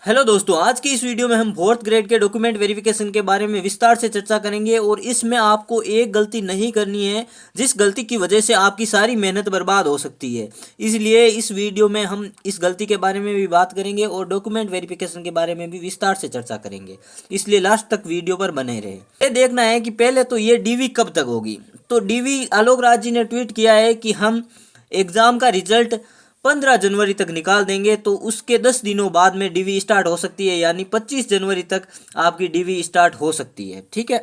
Hello दोस्तों, आज की इस वीडियो में हम फोर्थ ग्रेड के डॉक्यूमेंट वेरिफिकेशन के बारे में विस्तार से चर्चा करेंगे और इसमें आपको एक गलती नहीं करनी है जिस गलती की वजह से आपकी सारी मेहनत बर्बाद हो सकती है। इसलिए इस वीडियो में हम इस गलती के बारे में भी बात करेंगे और डॉक्यूमेंट वेरिफिकेशन के बारे में भी विस्तार से चर्चा करेंगे, इसलिए लास्ट तक वीडियो पर बने रहे। ये देखना है कि पहले तो ये डीवी कब तक होगी। तो डीवी आलोक राज जी ने ट्वीट किया है कि हम एग्ज़ाम का रिजल्ट 15 जनवरी तक निकाल देंगे, तो उसके 10 दिनों बाद में डीवी स्टार्ट हो सकती है, यानी 25 जनवरी तक आपकी डीवी स्टार्ट हो सकती है। ठीक है।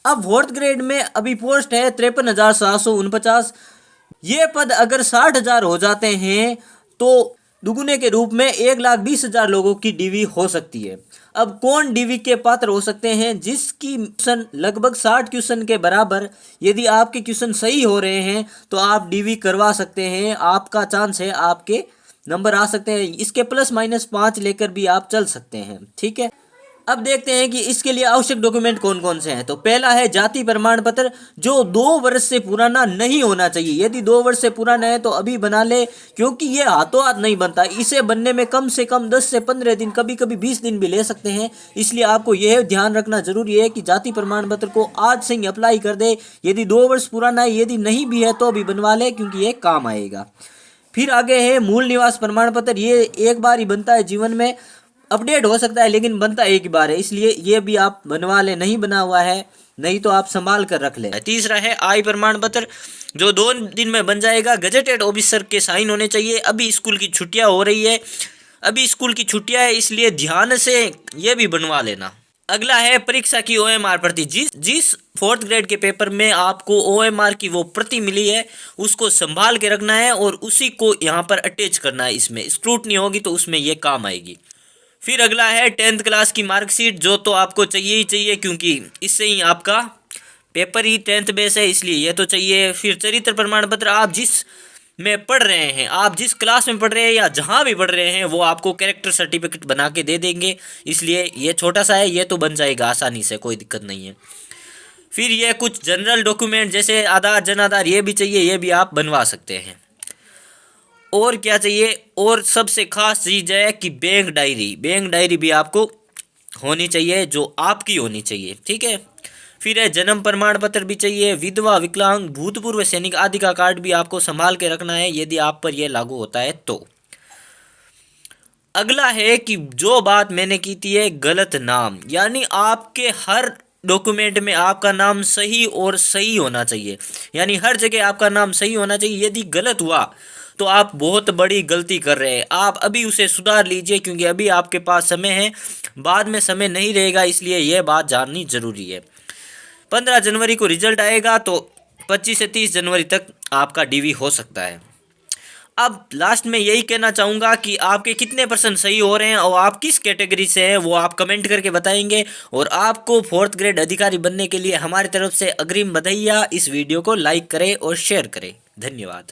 अब फोर्थ ग्रेड में अभी पोस्ट है 53,749। ये पद अगर 60,000 हो जाते हैं तो दुगुने के रूप में 1,20,000 लोगों की डीवी हो सकती है। अब कौन डीवी के पात्र हो सकते हैं? जिसकी क्वेश्चन लगभग 60 क्वेश्चन के बराबर, यदि आपके क्वेश्चन सही हो रहे हैं तो आप डीवी करवा सकते हैं। आपका चांस है, आपके नंबर आ सकते हैं। इसके +-5 लेकर भी आप चल सकते हैं। ठीक है। अब देखते हैं कि इसके लिए आवश्यक डॉक्यूमेंट कौन कौन से हैं। तो पहला है जाति प्रमाण पत्र, जो 2 वर्ष से पुराना नहीं होना चाहिए। यदि 2 वर्ष से पुराना है तो अभी बना ले, क्योंकि ये हाथों हाथ नहीं बनता। इसे बनने में कम से कम 10 से 15 दिन, कभी कभी 20 दिन भी ले सकते हैं। इसलिए आपको यह ध्यान रखना जरूरी है कि जाति प्रमाण पत्र को आज से ही अप्लाई कर दे। यदि 2 वर्ष पुराना है, यदि नहीं भी है तो अभी बनवा ले, क्योंकि ये काम आएगा। फिर आगे है मूल निवास प्रमाण पत्र। ये एक बार ही बनता है जीवन में, अपडेट हो सकता है लेकिन बनता एक ही बार है, इसलिए ये भी आप बनवा ले। नहीं बना हुआ है नहीं तो आप संभाल कर रख ले। तीसरा है आय प्रमाण पत्र, जो 2 दिन में बन जाएगा। गजेटेड ऑफिसर के साइन होने चाहिए। अभी स्कूल की छुट्टियां हो रही है, अभी स्कूल की छुट्टियां है, इसलिए ध्यान से ये भी बनवा लेना। अगला है परीक्षा की ओएमआर प्रति। जिस फोर्थ ग्रेड के पेपर में आपको ओएमआर की वो प्रति मिली है, उसको संभाल के रखना है और उसी को यहाँ पर अटैच करना है। इसमें स्क्रूटनी होगी तो उसमें ये काम आएगी। फिर अगला है 10th क्लास की मार्कशीट, जो तो आपको चाहिए ही चाहिए, क्योंकि इससे ही आपका पेपर ही 10th बेस है, इसलिए ये तो चाहिए। फिर चरित्र प्रमाण पत्र, आप जिस में पढ़ रहे हैं, आप जिस क्लास में पढ़ रहे हैं या जहाँ भी पढ़ रहे हैं, वो आपको कैरेक्टर सर्टिफिकेट बना के दे देंगे, इसलिए ये छोटा सा है, ये तो बन जाएगा आसानी से, कोई दिक्कत नहीं है। फिर ये कुछ जनरल डॉक्यूमेंट जैसे आधार, जन आधार, ये भी चाहिए, ये भी आप बनवा सकते हैं। और क्या चाहिए? और सबसे खास चीज़ है कि बैंक डायरी भी आपको होनी चाहिए, जो आपकी होनी चाहिए। ठीक है। फिर है जन्म प्रमाण पत्र भी चाहिए। विधवा, विकलांग, भूतपूर्व सैनिक आदि का कार्ड भी आपको संभाल के रखना है, यदि आप पर यह लागू होता है तो। अगला है कि जो बात मैंने की थी है गलत नाम, यानी आपके हर डॉक्यूमेंट में आपका नाम सही और सही होना चाहिए, यानी हर जगह आपका नाम सही होना चाहिए। यदि गलत हुआ तो आप बहुत बड़ी गलती कर रहे हैं। आप अभी उसे सुधार लीजिए, क्योंकि अभी आपके पास समय है, बाद में समय नहीं रहेगा, इसलिए यह बात जाननी जरूरी है। 15 जनवरी को रिजल्ट आएगा, तो 25 से 30 जनवरी तक आपका डीवी हो सकता है। अब लास्ट में यही कहना चाहूँगा कि आपके कितने % सही हो रहे हैं और आप किस कैटेगरी से हैं, वो आप कमेंट करके बताएंगे। और आपको फोर्थ ग्रेड अधिकारी बनने के लिए हमारी तरफ से अग्रिम बधाइयाँ। इस वीडियो को लाइक करें और शेयर करें। धन्यवाद।